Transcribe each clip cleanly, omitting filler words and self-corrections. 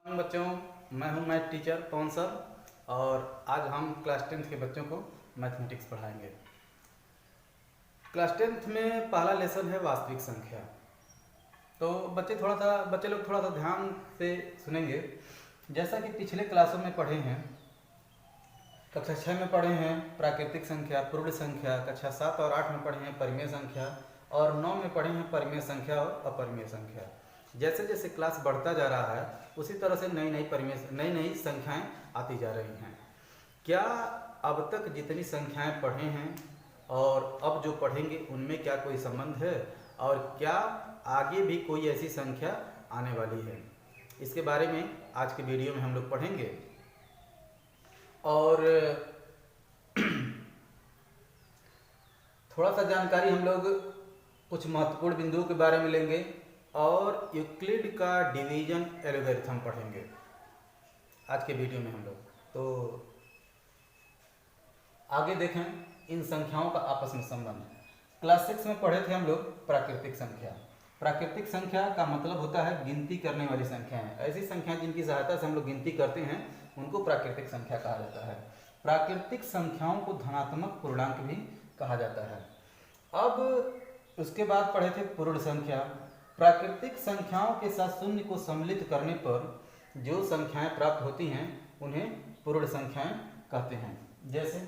बच्चों, मैं हूं मैथ टीचर पवन सर और आज हम क्लास 10th के बच्चों को मैथमेटिक्स पढ़ाएंगे। क्लास 10th में पहला लेसन है वास्तविक संख्या। तो बच्चे लोग थोड़ा सा ध्यान से सुनेंगे। जैसा कि पिछले क्लासों में पढ़े हैं, कक्षा 6 में पढ़े हैं प्राकृतिक संख्या, पूर्ण संख्या, कक्षा 7 और 8 में पढ़े हैं परिमेय संख्या और 9 में पढ़े हैं परिमेय संख्या और अपरिमेय संख्या। जैसे जैसे क्लास बढ़ता जा रहा है उसी तरह से नई नई संख्याएं आती जा रही हैं। क्या अब तक जितनी संख्याएं पढ़े हैं और अब जो पढ़ेंगे उनमें क्या कोई संबंध है और क्या आगे भी कोई ऐसी संख्या आने वाली है, इसके बारे में आज के वीडियो में हम लोग पढ़ेंगे। और थोड़ा सा जानकारी हम लोग कुछ महत्वपूर्ण बिंदुओं के बारे में लेंगे और यूक्लिड का डिवीजन एल्गोरिथम पढ़ेंगे आज के वीडियो में हम लोग। तो आगे देखें इन संख्याओं का आपस में संबंध। क्लास 6 में पढ़े थे हम लोग प्राकृतिक संख्या। प्राकृतिक संख्या का मतलब होता है गिनती करने वाली संख्याएं। ऐसी संख्याएं जिनकी सहायता से हम लोग गिनती करते हैं उनको प्राकृतिक संख्या कहा जाता है। प्राकृतिक संख्याओं को धनात्मक पूर्णांक भी कहा जाता है। अब उसके बाद पढ़े थे पूर्ण संख्या। प्राकृतिक संख्याओं के साथ शून्य को सम्मिलित करने पर जो संख्याएं प्राप्त होती हैं उन्हें पूर्ण संख्याएं कहते हैं। जैसे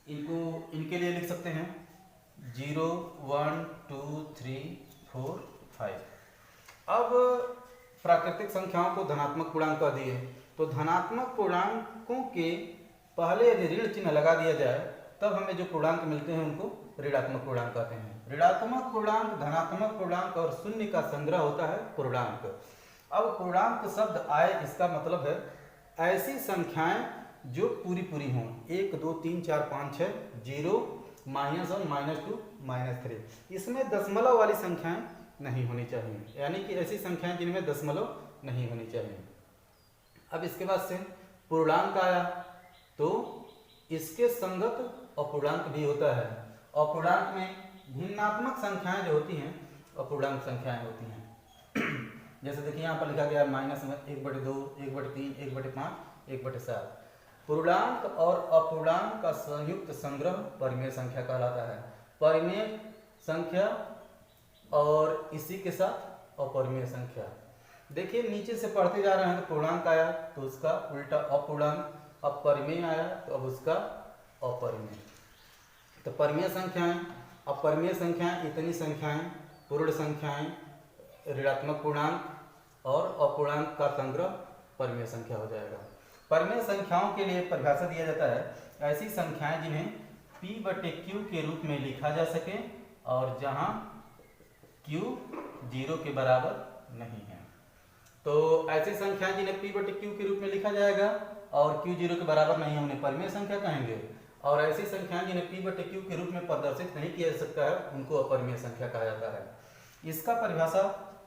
इनके लिए लिख सकते हैं 0, 1, 2, 3, 4, 5। अब प्राकृतिक संख्याओं को धनात्मक पूर्णांक कह दिए तो धनात्मक पूर्णांकों के पहले यदि ऋण चिन्ह लगा दिया जाए तब हमें जो पूर्णांक मिलते हैं उनको ऋणात्मक पूर्णांक कहते हैं। ऋणात्मक पूर्णांक, धनात्मक पूर्णांक और शून्य का संग्रह होता है पूर्णांक। अब पूर्णांक शब्द आए इसका मतलब है ऐसी संख्याएं जो पूरी हों, 1, 2, 3, 4, 5, 6, 0, -1, -2, -3। इसमें दशमलव वाली संख्याएं नहीं होनी चाहिए, यानी कि ऐसी संख्याएं जिनमें दशमलव नहीं होनी चाहिए। अब इसके बाद से पूर्णांक आया तो इसके संगत अपूर्णांक भी होता है। अपूर्णांक में भिन्नात्मक संख्याएं जो होती हैं अपूर्णांक संख्याएं होती हैं। जैसे देखिए यहाँ पर लिखा गया है -1/2, 1/3, 1/5, 1/7। पूर्णांक और अपूर्णांक का संयुक्त संग्रह परिमेय संख्या कहलाता है। परिमेय संख्या और इसी के साथ अपरिमेय संख्या। देखिए नीचे से पढ़ते जा रहे हैं तो पूर्णांक आया तो उसका उल्टा अपूर्णांक, अब परिमेय आया तो अब उसका अपरिमेय। तो परिमेय संख्याएं, अपरिमेय संख्याएं, इतनी संख्याएं, पूर्ण संख्याएं, ऋणात्मक पूर्णांक और अपूर्णांक का संग्रह परिमेय संख्या हो जाएगा। परिमेय संख्याओं के लिए परिभाषा दिया जाता है ऐसी संख्याएं जिन्हें P/Q के रूप में लिखा जा सके और जहां Q 0 के बराबर नहीं है। तो ऐसी संख्याएं जिन्हें P/Q के रूप में लिखा जाएगा और Q 0 के बराबर नहीं है उन्हें परिमेय संख्या कहेंगे, और ऐसी संख्याएं जिन्हें P/Q के रूप में प्रदर्शित नहीं किया जा सकता है उनको अपरिमेय संख्या कहा जाता है। इसका परिभाषा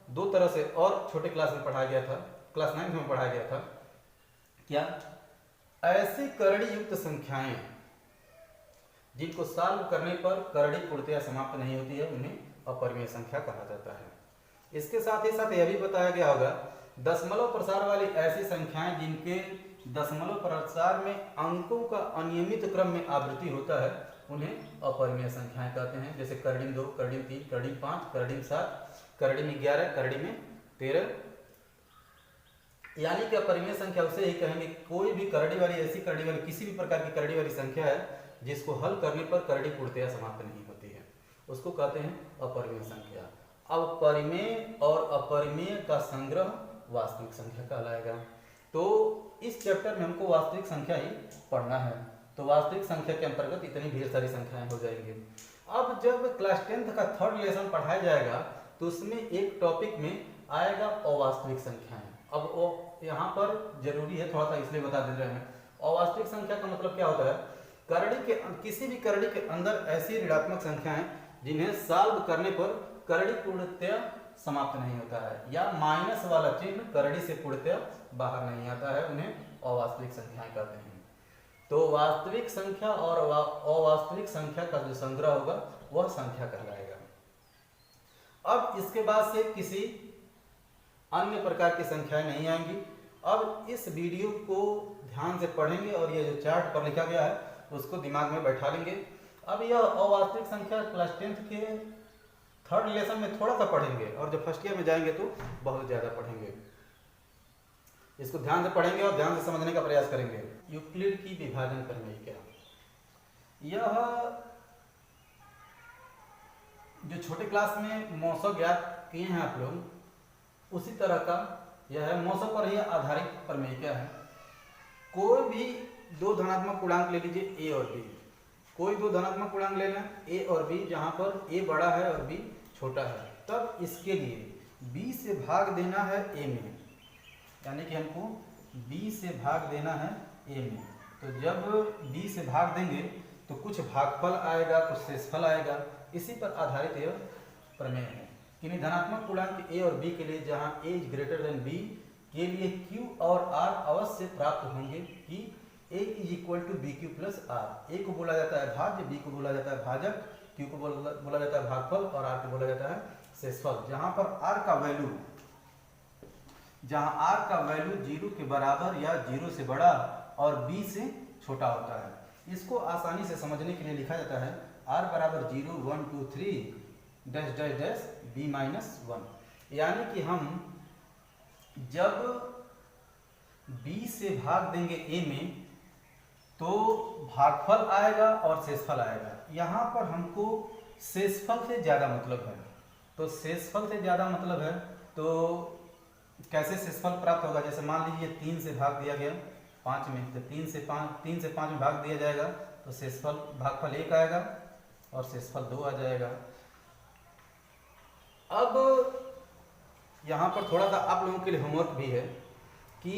दो तरह से और छोटे क्लास में पढ़ाया गया था, क्लास 9 में पढ़ाया गया था। क्या? ऐसी करड़ी युक्त संख्याएं जिनको सॉल्व करने पर करड़ी पूर्णतया समाप्त नहीं होती है उन्हें अपरिमेय संख्या कहा जाता है। इसके साथ ही साथ यह भी बताया गया होगा दशमलव प्रसार वाली ऐसी संख्याएं जिनके दशमलव प्रसार में अंकों का अनियमित क्रम में आवृत्ति होता है उन्हें अपरिमेय संख्याएं कहते हैं। जैसे करड़ी 2, करड़ी 3, करड़ी 5, करड़ी 7, करड़ी में 11, करड़ी में 13। यानी कि अपरिमेय संख्या उसे ही कहेंगे कोई भी करड़ी वाली, ऐसी करड़ी वाली, किसी भी प्रकार की करड़ी वाली संख्या है जिसको हल करने पर करड़ी पूर्णतया समाप्त नहीं होती है, उसको कहते हैं अपरिमेय संख्या। अब परिमेय और अपरिमेय का संग्रह वास्तविक संख्या कहलाएगा। तो इस चैप्टर में हमको वास्तविक संख्या ही पढ़ना है। तो वास्तविक संख्या के अंतर्गत इतनी ढेर सारी संख्याएं हो जाएंगी। अब जब क्लास 10th का थर्ड लेसन पढ़ाया जाएगा तो उसमें एक टॉपिक में आएगा अवास्तविक संख्याएं। अब वो यहाँ पर जरूरी है थोड़ा सा इसलिए बता दे रहे हैं। अवास्तविक संख्या का मतलब क्या होता है? किसी भी करड़ी के अंदर ऐसी ऋणात्मक संख्याएं जिन्हें सॉल्व करने पर करड़ी पूर्णतया समाप्त नहीं होता है या माइनस वाला चिन्ह करड़ी से पूर्णतया बाहर नहीं आता है, उन्हें अवास्तविक संख्याएं कहते हैं। तो वास्तविक संख्या और अवास्तविक संख्या का जो संग्रह होगा वह संख्या कहलाएगा। अब इसके बाद से किसी अन्य प्रकार की संख्याएं नहीं आएंगी। अब इस वीडियो को ध्यान से पढ़ेंगे और ये जो चार्ट पर लिखा गया है उसको दिमाग में बैठा लेंगे। अब यह अवास्तविक संख्या क्लास 10th के थर्ड लेसन में थोड़ा सा पढ़ेंगे और जब फर्स्ट ईयर में जाएंगे तो बहुत ज़्यादा पढ़ेंगे। इसको ध्यान से पढ़ेंगे और ध्यान से समझने का प्रयास करेंगे। यूक्लिड की विभाजन प्रमेय क्या, यह जो छोटे क्लास में मौसम ज्ञात किए हैं आप लोग, उसी तरह का यह है। मौसम पर यह आधारित प्रमेय क्या है, कोई भी दो धनात्मक पूर्णांक ले लीजिए ए और बी, कोई दो धनात्मक पूर्णांक लेना ए और बी, जहां पर ए बड़ा है और बी छोटा है, तब इसके लिए बी से भाग देना है ए में, यानी कि हमको बी से भाग देना है ए में। तो जब बी से भाग देंगे तो कुछ भागफल आएगा, कुछ शेषफल आएगा। इसी पर आधारित यह प्रमेय है कि धनात्मक पूर्णांक ए और बी के लिए जहां A is greater than B के लिए क्यू और आर अवश्य प्राप्त होंगे कि A is equal to B Q plus R. A को बोला जाता है भाज्य, बी को बोला जाता है भाजक, क्यू को बोला जाता है भागफल और आर को बोला जाता है शेषफल। जहां पर आर का वैल्यू 0 के बराबर या 0 से बड़ा और बी से छोटा होता है। इसको आसानी से समझने के लिए लिखा जाता है r बराबर 0 1 2 3 dash dash dash b minus 1, यानी कि हम जब b से भाग देंगे a में तो भागफल आएगा और शेषफल आएगा। यहाँ पर हमको शेषफल से ज़्यादा मतलब है, तो शेषफल से ज़्यादा मतलब है तो कैसे शेषफल प्राप्त होगा। जैसे मान लीजिए 3 से भाग दिया गया 5 में, तो 3 से 5 में भाग दिया जाएगा तो शेषफल भागफल 1 आएगा और शेषफल 2 आ जाएगा। अब यहाँ पर थोड़ा सा आप लोगों के लिए होमवर्क भी है कि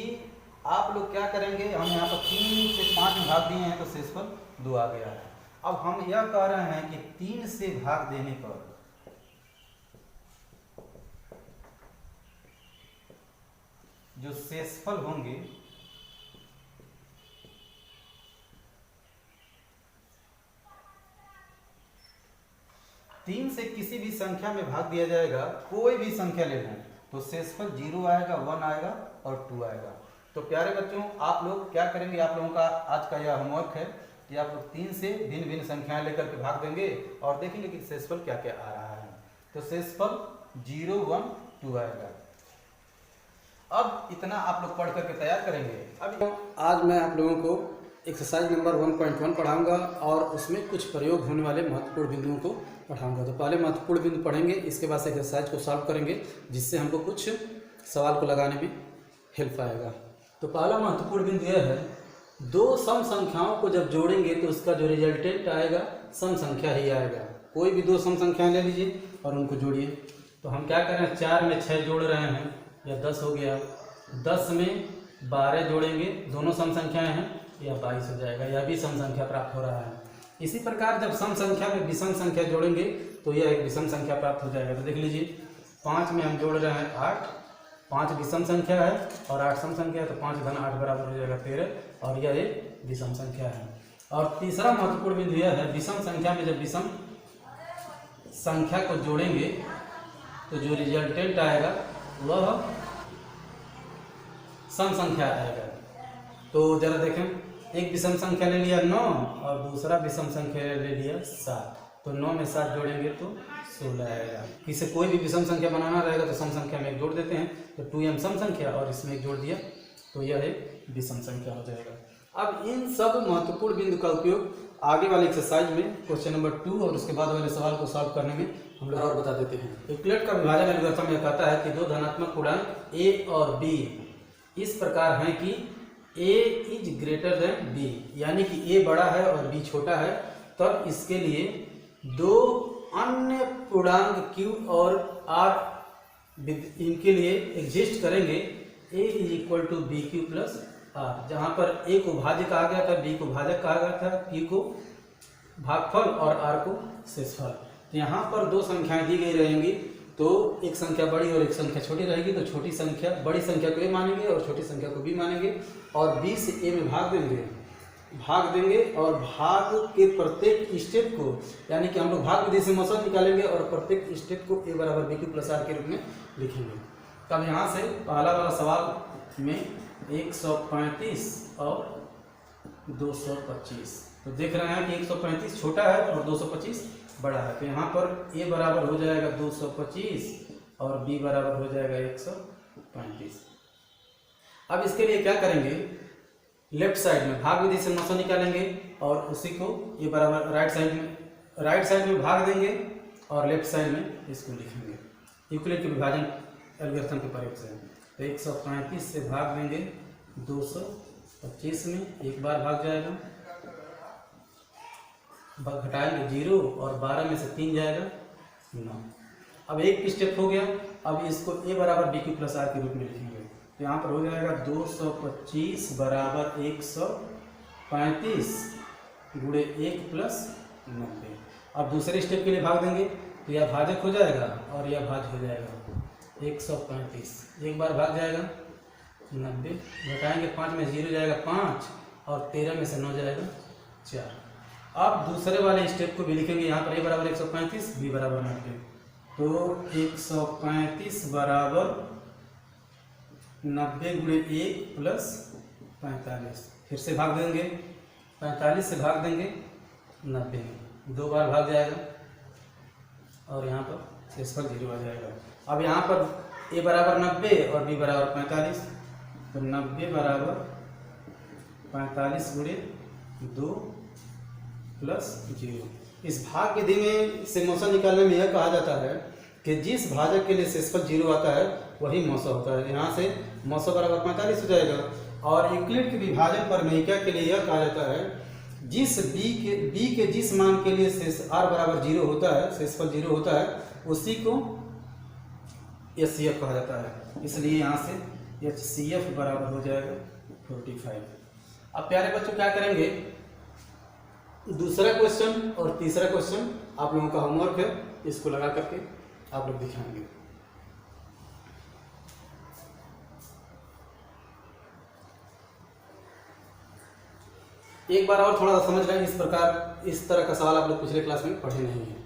आप लोग क्या करेंगे। हम यहाँ पर 3 से 5 में भाग दिए हैं तो शेषफल 2 आ गया है। अब हम यह कह रहे हैं कि 3 से भाग देने पर जो शेषफल होंगे तीन से किसी भी संख्या में भाग दिया जाएगा, कोई भी संख्या ले लें तो शेषफल 0 आएगा, 1 आएगा और 2 आएगा। तो प्यारे बच्चों, आप लोग क्या करेंगे, आप लोगों का आज का यह होमवर्क है कि आप लोग 3 से भिन्न भिन्न संख्याएं लेकर के भाग देंगे और देखेंगे कि शेषफल क्या क्या आ रहा है। तो शेषफल 0 1 2 आएगा। अब इतना आप लोग पढ़ करके तैयार करेंगे। अब आज मैं आप लोगों को एक्सरसाइज नंबर 1.1 पढ़ाऊंगा और उसमें कुछ प्रयोग होने वाले महत्वपूर्ण बिंदुओं को पढ़ाऊंगा। तो पहले महत्वपूर्ण बिंदु पढ़ेंगे, इसके बाद से एक्सरसाइज को सॉल्व करेंगे जिससे हमको कुछ सवाल को लगाने में हेल्प आएगा। तो पहला महत्वपूर्ण बिंदु यह है, दो सम संख्याओं को जब जोड़ेंगे तो उसका जो रिजल्टेंट आएगा सम संख्या ही आएगा। कोई भी दो सम संख्याएं ले लीजिए और उनको जोड़िए। तो हम क्या कर रहे हैं, 4 में 6 जोड़ रहे हैं, या 10 हो गया। 10 में 12 जोड़ेंगे, दोनों सम संख्याएं हैं, या 22 हो जाएगा, यह भी सम संख्या प्राप्त हो रहा है। इसी प्रकार जब सम संख्या में विषम संख्या जोड़ेंगे तो यह एक विषम संख्या प्राप्त हो जाएगा। तो देख लीजिए, 5 में हम जोड़ रहे हैं 8, 5 विषम संख्या है और 8 सम संख्या है, तो 5 घन 8 बराबर हो जाएगा 13 और यह एक विषम संख्या है। और तीसरा महत्वपूर्ण बिंदु यह है, विषम संख्या में जब विषम संख्या को जोड़ेंगे तो जो रिजल्टेंट आएगा वह सम संख्या आएगा। तो जरा देखें, एक विषम संख्या ले लिया 9 और दूसरा विषम संख्या ले लिया 7, तो 9 में 7 जोड़ेंगे तो 16 आएगा। किसी कोई भी विषम संख्या बनाना रहेगा तो सम संख्या में एक जोड़ देते हैं, तो 2m सम संख्या और इसमें एक जोड़ दिया तो यह एक विषम संख्या हो जाएगा। अब इन सब महत्वपूर्ण बिंदु का उपयोग आगे वाले एक्सरसाइज में क्वेश्चन नंबर 2 और उसके बाद वाले सवाल को सॉल्व करने में हम लोग और बता देते हैं। यूक्लिड का विभाजन एल्गोरिथम यह कहता है कि दो धनात्मक पूर्णांक a और b इस प्रकार हैं कि a is greater then b, यानी कि a बड़ा है और b छोटा है, तब इसके लिए दो अन्य पूर्णांक q और r इनके लिए एग्जिस्ट करेंगे। a is equal to B Q plus r, जहाँ पर a को भाज्य कहा गया था, b को भाजक कहा गया था, q को भागफल और r को शेषफल। तो यहाँ पर दो संख्याएं दी गई रहेंगी, तो एक संख्या बड़ी और एक संख्या छोटी रहेगी। तो छोटी संख्या बड़ी संख्या को a मानेंगे और छोटी संख्या को b मानेंगे और b से a में भाग देंगे और भाग के प्रत्येक स्टेप को, यानी कि हम लोग भाग विधि से मौसम निकालेंगे और प्रत्येक स्टेप को a बराबर बी क्यू प्लस आर के रूप में लिखेंगे। तब यहाँ से पहला वाला सवाल में 135 और 225, तो देख रहे हैं कि 135 छोटा है और 225 बड़ा है, तो यहाँ पर a बराबर हो जाएगा 225 और b बराबर हो जाएगा 135। अब इसके लिए क्या करेंगे, लेफ्ट साइड में भाग विधि से मोशन निकालेंगे और उसी को ये बराबर राइट साइड में भाग देंगे और लेफ्ट साइड में इसको लिखेंगे यूक्लिड के विभाजन एल्गोरिथम के प्रयोग से। तो 135 से भाग देंगे 225 में, एक बार भाग जाएगा, घटाएंगे 0 और 12 में से 3 जाएगा 9। अब एक स्टेप हो गया। अब इसको a बराबर bq प्लस r के रूप में लिखेंगे, तो यहाँ पर हो जाएगा 225 बराबर 135 गुणे 1 प्लस 90। अब दूसरे स्टेप के लिए भाग देंगे, तो यह भाजक हो जाएगा और यह भाज्य हो जाएगा 135, एक बार भाग जाएगा 90, घटाएंगे 5 में 0 जाएगा 5 और 13 में से 9 जाएगा 4। अब दूसरे वाले स्टेप को भी लिखेंगे, यहाँ पर a बराबर 135 b बराबर 90, तो 135 बराबर 90 गुणे 1 प्लस 45, फिर से भाग देंगे, 45 से भाग देंगे 90 में, 2 बार भाग जाएगा और यहाँ पर शेषफल 0 आ जाएगा। अब यहाँ पर a बराबर 90 और b बराबर 45, तो 90 बराबर 45 गुणे 2 प्लस 0। इस भाग विधि में से मौसा निकालने में यह कहा जाता है कि जिस भाजक के लिए शेषफल 0 आता है वही मौसा होता है। यहाँ से मौसा बराबर 45 हो जाएगा। और यूक्लिड के विभाजन प्रमेयिका के लिए यह कहा जाता है जिस b के जिस मान के लिए शेष r बराबर 0 होता है, शेषफल 0 होता है, उसी को HCF कहा जाता है। इसलिए यहाँ से HCF बराबर हो जाएगा 45। अब प्यारे बच्चों क्या करेंगे, दूसरा क्वेश्चन और तीसरा क्वेश्चन आप लोगों का होमवर्क है, इसको लगा करके आप लोग दिखाएंगे। एक बार और थोड़ा सा समझ लें, इस तरह का सवाल आप लोग पिछले क्लास में पढ़े नहीं है।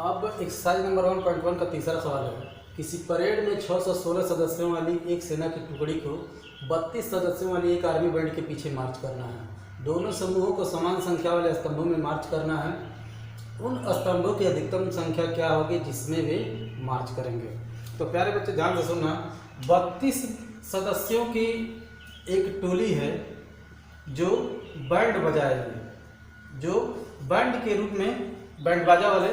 अब एक्सरसाइज नंबर 1.1 का तीसरा सवाल है, किसी परेड में 616 सदस्यों वाली एक सेना की टुकड़ी को 32 सदस्यों वाली एक आर्मी बैंड के पीछे मार्च करना है। दोनों समूहों को समान संख्या वाले स्तंभों में मार्च करना है। उन स्तंभों की अधिकतम संख्या क्या होगी जिसमें वे मार्च करेंगे। तो प्यारे बच्चे ध्यान से सुनना, 32 सदस्यों की एक टोली है जो बैंड बजाएगी, जो बैंड के रूप में बैंड बाजा वाले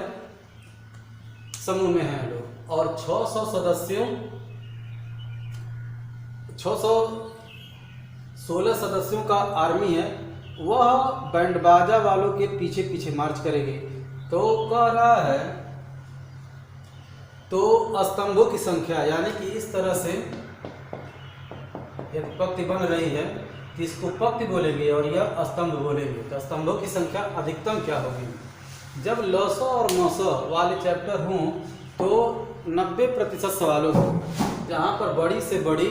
समूह में हैं लोग, और 616 सदस्यों का आर्मी है, वह बैंड बाजा वालों के पीछे पीछे मार्च करेगी। तो कह रहा है तो स्तंभों की संख्या, यानी कि इस तरह से एक पंक्ति बन रही है, इसको पंक्ति बोलेंगे और यह स्तंभ बोलेंगे। तो स्तंभों की संख्या अधिकतम क्या होगी। जब लौसो और मौसो वाले चैप्टर हों तो 90% सवालों को जहाँ पर बड़ी से बड़ी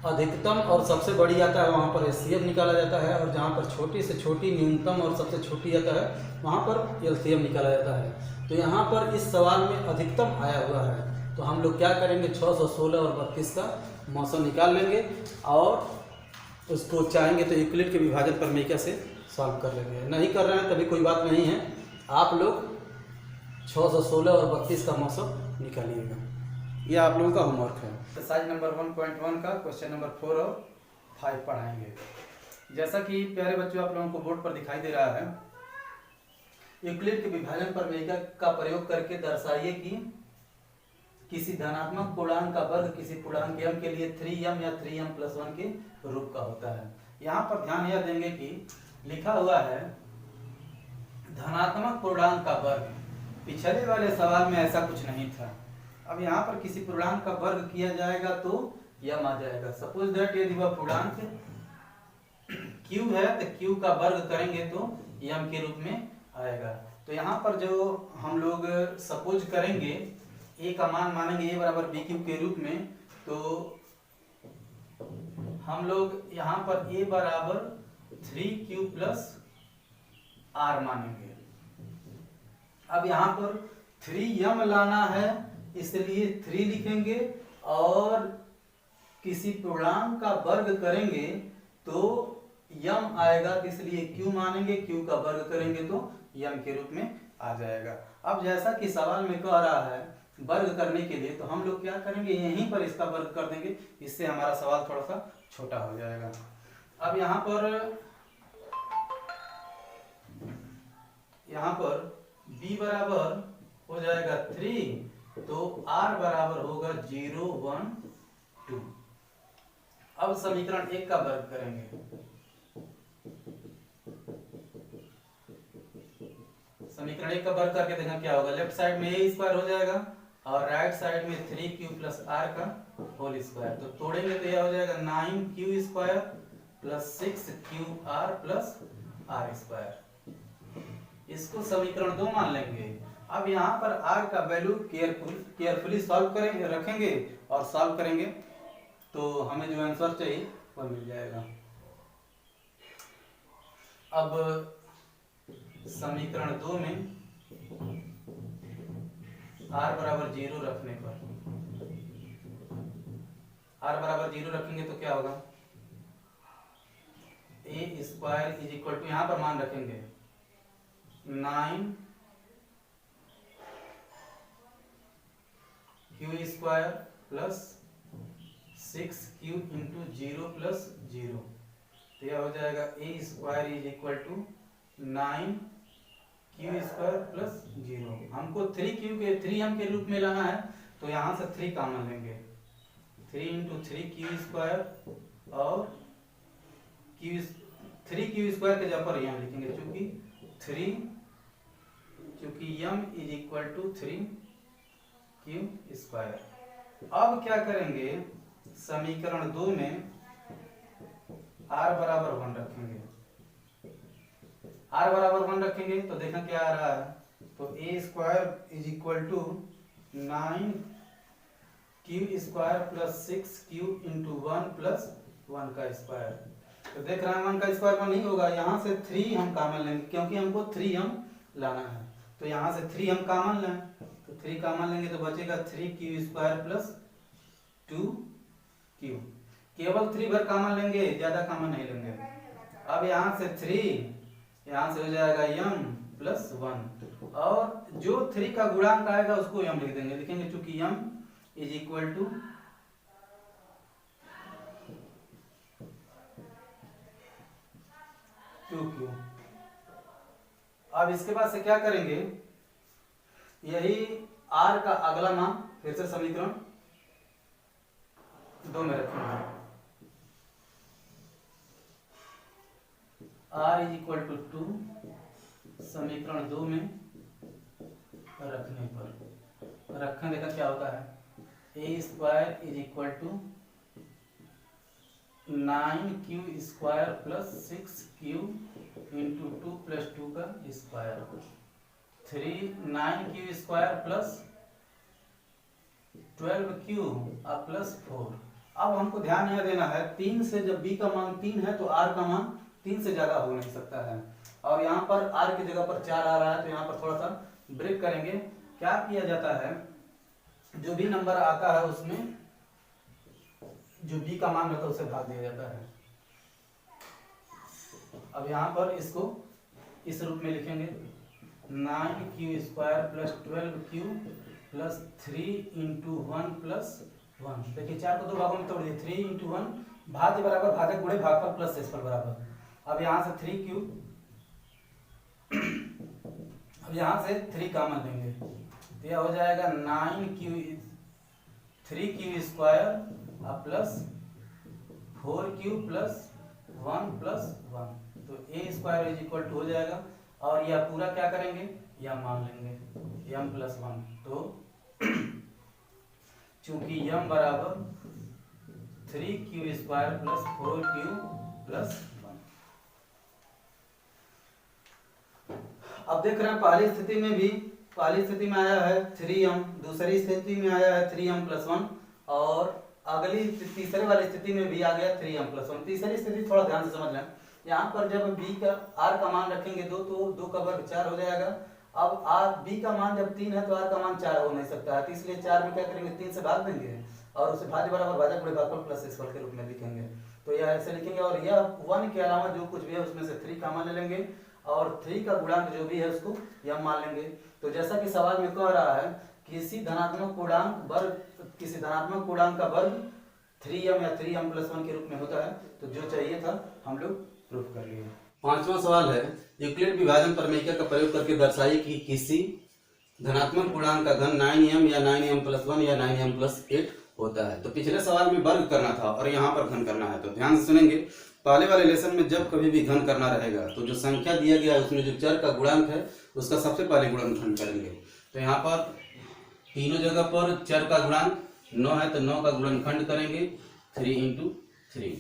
अधिकतम और सबसे बड़ी आता है वहाँ पर HCF निकाला जाता है, और जहाँ पर छोटी से छोटी न्यूनतम और सबसे छोटी आता है वहाँ पर LCM निकाला जाता है। तो यहाँ पर इस सवाल में अधिकतम आया हुआ है, तो हम लोग क्या करेंगे, 616 और 32 का मौसम निकाल लेंगे और उसको चाहेंगे तो यूक्लिड के विभाजन प्रमेयिका से सॉल्व कर लेंगे। नहीं कर रहे हैं तभी कोई बात नहीं है, आप लोग 616 और 32 का मौसम निकालिएगा। ये आप लोगों का होमवर्क है। एक्सरसाइज नंबर 1.1 का क्वेश्चन नंबर 4 और 5 पढ़ाएंगे। जैसा कि प्यारे बच्चों आप लोगों को बोर्ड पर दिखाई दे रहा है, यूक्लिड के विभाजन प्रमेयिका का प्रयोग करके दर्शाइए कि किसी धनात्मक पूर्णांक का वर्ग किसी पूर्णांक m के लिए 3m या 3m+1 के रूप का होता है। यहाँ पर ध्यान यह देंगे कि लिखा हुआ है धनात्मक पूर्णांक का वर्ग। पिछले वाले सवाल में ऐसा कुछ नहीं था। अब यहाँ पर किसी पूर्णांक का वर्ग किया जाएगा तो यम आ जाएगा। सपोज दैट यदि वह पूर्णांक q है तो q का वर्ग करेंगे तो यम के रूप में आएगा। तो यहाँ पर जो हम लोग सपोज करेंगे a का मान मानेंगे a बराबर bq के रूप में, तो हम लोग यहाँ पर a बराबर 3q प्लस r मानेंगे। अब यहाँ पर 3m लाना है इसलिए 3 लिखेंगे, और किसी पूर्णांक का वर्ग करेंगे तो m आएगा, इसलिए q मानेंगे, q का वर्ग करेंगे तो m के रूप में आ जाएगा। अब जैसा कि सवाल में कह रहा है वर्ग करने के लिए, तो हम लोग क्या करेंगे, यहीं पर इसका वर्ग कर देंगे, इससे हमारा सवाल थोड़ा सा छोटा हो जाएगा। अब यहाँ पर b बराबर हो जाएगा 3, तो r बराबर होगा 0 1 2। अब समीकरण 1 का वर्ग करेंगे। समीकरण 1 का वर्ग करके देखना क्या होगा। लेफ्ट साइड में a स्क्वायर हो जाएगा और राइट साइड में 3q प्लस r का होल स्क्वायर। तो तोड़ेंगे तो यह हो जाएगा 9q square plus 6qr plus r square. इसको समीकरण 2 मान लेंगे। अब यहाँ पर r का वैल्यू केयरफुली सॉल्व करेंगे, रखेंगे और सॉल्व करेंगे तो हमें जो आंसर चाहिए वह मिल जाएगा। अब समीकरण 2 में r बराबर 0 रखने पर, r बराबर 0 रखेंगे तो क्या होगा, a square is equal to, यहाँ पर मान रखेंगे 9q square plus 6q into 0 plus 0, तो यह हो जाएगा a square is equal to 9q square plus 0। हमको 3m के रूप में लाना है, तो यहाँ से 3 कॉमन लेंगे, 3 इंटू 3q स्क्वायर और 3q स्क्वायर के जगह पर m लिखेंगे, चूंकि m is equal to 3q square. अब क्या करेंगे, समीकरण 2 में r बराबर 1 रखेंगे। r बराबर 1 रखेंगे तो देखना क्या आ रहा है, तो a square is equal to 9q square plus 6q into 1 plus 1 का स्क्वायर। तो देख रहे हैं 1 का स्क्वायर 1 नहीं होगा, यहाँ से 3 हम कॉमन लेंगे क्योंकि हमको 3m लाना है, तो यहाँ से 3 हम कॉमन लें, तो 3 कॉमन लेंगे तो बचेगा 3q स्क्वायर प्लस 2q। केवल 3 भर कॉमन लेंगे, ज्यादा कॉमन नहीं लेंगे। अब यहाँ से 3, यहाँ से हो जाएगा m प्लस 1, और जो 3 का गुणांक आएगा उसको m लिख देंगे, लिखेंगे चूंकि m is equal to 2q। अब इसके बाद से क्या करेंगे, यही r का अगला मान फिर से समीकरण 2 में रखेंगे। r इज इक्वल टू 2 समीकरण 2 में रखने पर, रखने देखा क्या होता है, a square is equal to 9q square plus 6q into 2 plus 2 का square, 9q square plus 12q plus 4। अब हमको ध्यान यह देना है, 3 से जब b का मान 3 है तो r का मान 3 से ज्यादा हो नहीं सकता है, और यहाँ पर r की जगह पर 4 आ रहा है, तो यहाँ पर थोड़ा सा ब्रेक करेंगे। क्या किया जाता है, जो भी नंबर आता है उसमें जो b का मान रहता है उसे भाग दिया जाता है। अब यहाँ पर इसको इस रूप में लिखेंगे, 9q square plus 12q plus 3 into 1 plus 1। देखिए 4 को 2 भागों में तोड़ दिए, 3 इंटू 1 भाज्य बराबर भाजक गुणे भागफल प्लस शेषफल बराबर। अब यहाँ से 3q, अब यहाँ से 3 कॉमन लेंगे, तो यह हो जाएगा 3q square plus 4q plus 1 plus 1, तो a square is equal to हो जाएगा, और यह पूरा क्या करेंगे, यह मान लेंगे m प्लस 1। तो चूंकि m बराबर 3q square plus 4q plus 1। अब देख रहे हैं पहली स्थिति में आया है 3m, दूसरी स्थिति में आया है 3m प्लस 1, और अगली तीसरे वाली स्थिति में भी आ गया 3m+1। तीसरी स्थिति थोड़ा ध्यान से समझ लें। यहाँ पर जब b का r का मान रखेंगे 2 तो 2 का वर्ग 4 हो जाएगा। अब b का मान जब 3 है तो r का मान 4 हो नहीं सकता है, तो इसलिए 4 में क्या करेंगे 3 से भाग देंगे और उसे भाज्य बराबर भाजक गुणे भागफल प्लस x के रूप में लिखेंगे। तो यह ऐसे लिखेंगे और यह 1 के अलावा जो कुछ भी है उसमें से 3 कॉमन ले लेंगे और 3 का गुणांक जो भी है उसको m मान लेंगे। तो जैसा कि सवाल में कह रहा है किसी धनात्मक पूर्णांक का वर्ग 3m या 3m+1 के रूप में होता है, तो जो चाहिए था हम लोग प्रूफ कर लिए। पांचवा सवाल है यूक्लिड विभाजन प्रमेय का प्रयोग करके दर्शाइए कि किसी धनात्मक पूर्णांक का घन 9m या 9m+1 या 9m+8 होता है। तो पिछले सवाल में वर्ग करना था और यहाँ पर घन करना है, तो ध्यान से सुनेंगे। पहले वाले लेसन में जब कभी भी घन करना रहेगा तो जो संख्या दिया गया है उसमें जो चर का गुणांक है उसका सबसे पहले गुणनखंड करेंगे। तो यहाँ पर तीनों जगह पर चर का गुणांक 9 है तो 9 का गुणनखंड करेंगे 3 × 3।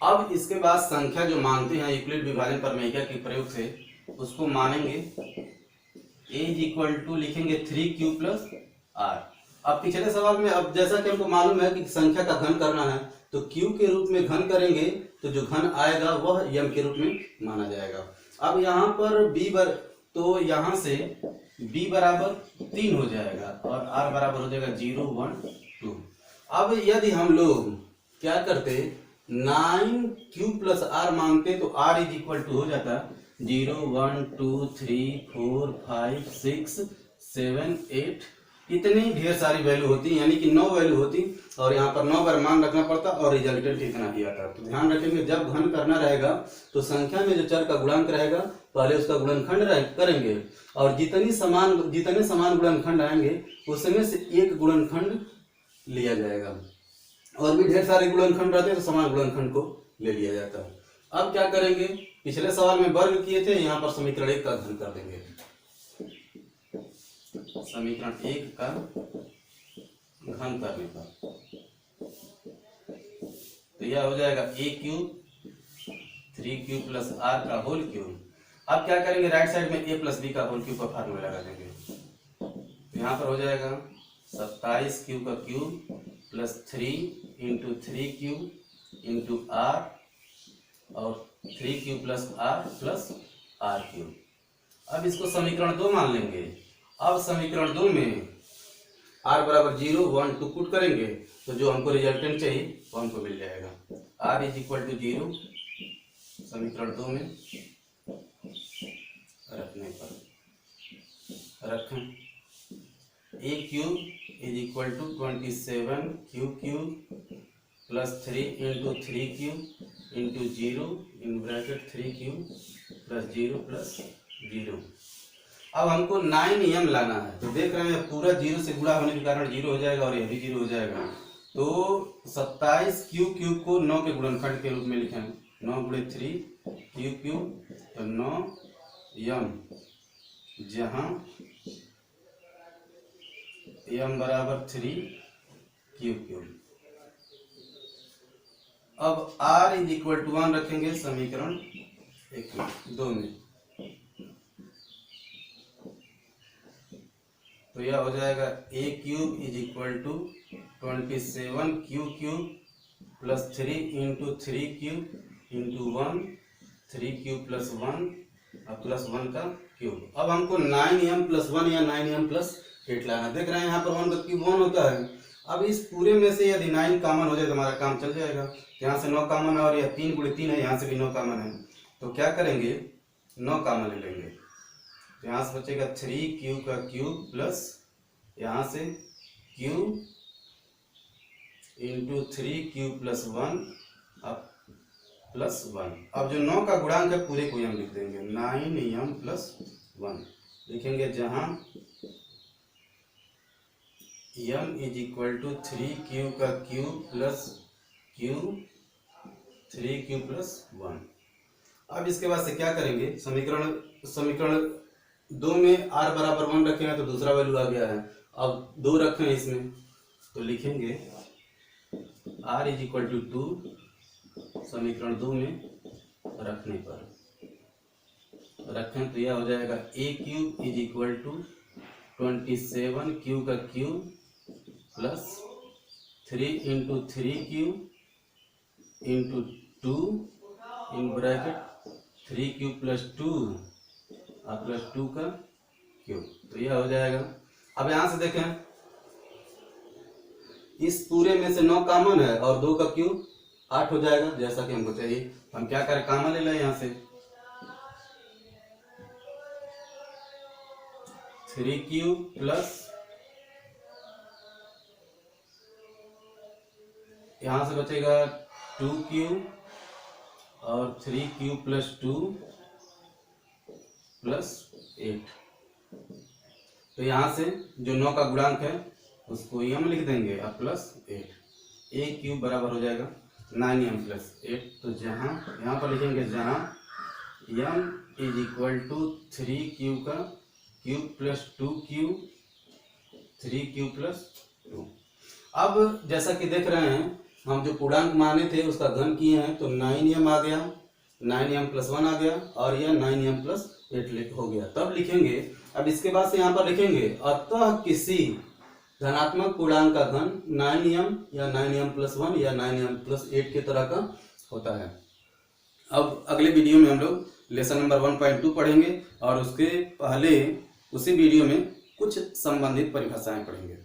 अब इसके बाद संख्या जो मानते हैं यूक्लिड विभाजन प्रमेय के प्रयोग से उसको मानेंगे a = लिखेंगे 3q + r। अब पिछले सवाल में अब जैसा कि हमको मालूम है कि संख्या का घन करना है तो q के रूप में घन करेंगे तो जो घन आएगा वह m के रूप में माना जाएगा। अब यहाँ पर तो यहाँ से b बराबर 3 हो जाएगा और r बराबर हो जाएगा 0 1 2। अब यदि हम लोग क्या करते 9q + r मानते तो r = हो जाता 0 1 2 3 4 5 6 7 8। इतनी ढेर सारी वैल्यू होती यानी कि 9 वैल्यू होती और यहाँ पर 9 बार मान रखना पड़ता और रिजल्टेंट इतना ही आता। तो ध्यान रखेंगे जब घन करना रहेगा तो संख्या में जो चर का गुणांक रहेगा पहले उसका गुणनखंड करेंगे और जितने समान गुणनखंड आएंगे उसमें से एक गुणनखंड लिया जाएगा। और भी ढेर सारे गुणनखंड रहते हैं तो समान गुणनखंड को ले लिया जाता है। अब क्या करेंगे पिछले सवाल में वर्ग किए थे, यहाँ पर समीकरण 1 का घन कर देंगे। समीकरण 1 का घन करने पर तो यह हो जाएगा a³ 3q + r का होल क्यूब। अब क्या करेंगे राइट साइड में a + b का होल क्यूब का फार्मूला लगा देंगे। तो यहाँ पर हो जाएगा 27q का क्यूब + 3 × 3q × r और 3q + r + r³। अब इसको समीकरण 2 मान लेंगे। अब समीकरण 2 में r बराबर 0 1 2 पुट करेंगे तो जो हमको रिजल्टेंट चाहिए वो हमको मिल जाएगा। r = 0 समीकरण 2 में रखने पर रखें a³ = 27q³ + 3 × 3q × 0 (3q + 0 + 0). अब हमको 9m लाना है तो देख रहे हैं पूरा 0 से गुणा होने के कारण 0 हो जाएगा और यह भी 0 हो जाएगा। तो 27q³ को 9 के गुणनखंड के रूप में लिखें 9 × 3q³ तो 9m, जहां m बराबर 3q³। अब r = 1 रखेंगे समीकरण 2 में तो यह हो जाएगा a³ = 27q³ + 3 × 3q × 1 3q + 1 और +1 का क्यूब। अब हमको 9m+1 या 9m+8 लाना। देख रहे हैं यहाँ पर 1 का क्यूब 1 होता है। अब इस पूरे में से यदि 9 कॉमन हो जाए तो हमारा काम चल जाएगा। यहाँ से 9 कॉमन है और यह 3 × 3 है, यहाँ से भी 9 कॉमन है तो क्या करेंगे 9 कॉमन ले लेंगे। तो यहाँ से बचेगा 3q का क्यूब प्लस यहाँ से q × 3q + 1 अब +1। अब जो 9 का गुणांक है पूरे को हम लिख देंगे 9m+1 लिखेंगे, जहां m = 3q का क्यूब प्लस q 3q + 1। अब इसके बाद से क्या करेंगे समीकरण 2 में r बराबर 1 रखे हैं तो दूसरा वैल्यू आ गया है। अब 2 रखे हैं इसमें तो लिखेंगे r = 2 समीकरण 2 में रखने पर रखें तो यह हो जाएगा a³ = 27q का cube plus 3 into 3q into 2 in bracket 3q plus 2 और प्लस 2 का क्यूब, तो यह हो जाएगा। अब यहां से देखें, इस पूरे में से 9 कॉमन है और 2 का क्यूब 8 हो जाएगा, जैसा कि हमको चाहिए। हम क्या करें, कॉमन ले लें यहां से 3q प्लस, यहां से बचेगा 2q और 3q प्लस 2 प्लस 8। तो यहां से जो 9 का गुणांक है उसको यम लिख देंगे और प्लस 8, a क्यूब बराबर हो जाएगा 9m प्लस 8। तो जहां यहाँ पर लिखेंगे जहां m is equal to 3q का cube plus 2q 3q plus 2। अब जैसा कि देख रहे हैं, हम जो पूर्णांक माने थे उसका घन किए हैं, तो 9m आ गया, 9m प्लस 1 आ गया और यह 9m प्लस 8 हो गया। तब लिखेंगे, अब इसके बाद से यहाँ पर लिखेंगे अतः किसी धनात्मक पूर्णांक का घन 9m या 9m प्लस 1 या 9m प्लस 8 के तरह का होता है। अब अगले वीडियो में हम लोग लेसन नंबर 1.2 पढ़ेंगे और उसके पहले उसी वीडियो में कुछ संबंधित परिभाषाएं पढ़ेंगे।